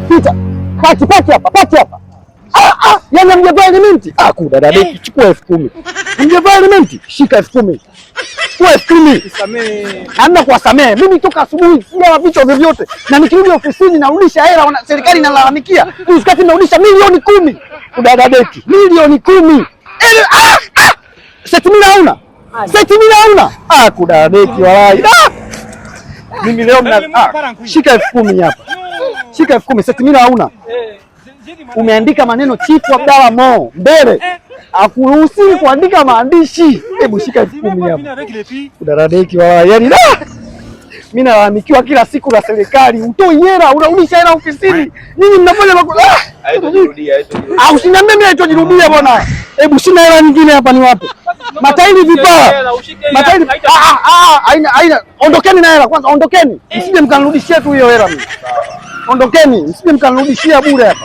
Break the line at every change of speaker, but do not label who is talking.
Pita. Pati hapa. Yaani hamjavaa elementi? Kudada deki chukua 10,000. Hamjavaa elementi? Shika 10,000. Chukua 10,000. Nisamee. Hamna kuwasamee. Mimi toka asubuhi sina vichwa vyovyote. Na nikirudi ofisini narudisha hela, serikali inalalamikia. Usikati narudisha milioni 10. Kudada deki. Milioni 10. Seti mimi hauna. Kudada deki walai. Mimi leo shika 10,000 hapa. Shika 10,000. Seti mimi hauna. Umeandika maneno Chifu Abdalla Mo mbele. Hakuruhusiwi kuandika maandishi. Hebu shika 10,000 hapa. Udaradeki wala yani mimi nalalamikiwa kila siku na serikali. Utoi hela, unarudisha hela ofisini. Nyinyi mnafanya makosa. Usiniambie mimi haitojirudia bwana. Hebu sina hela nyingine hapa ni wapi? Matairi vipara. Matairi haina. Ondokeni na hela kwanza, ondokeni. Msije mkanirudishia tu hiyo hela mimi. Ondokeni, msije mkanirudishia bure hapa.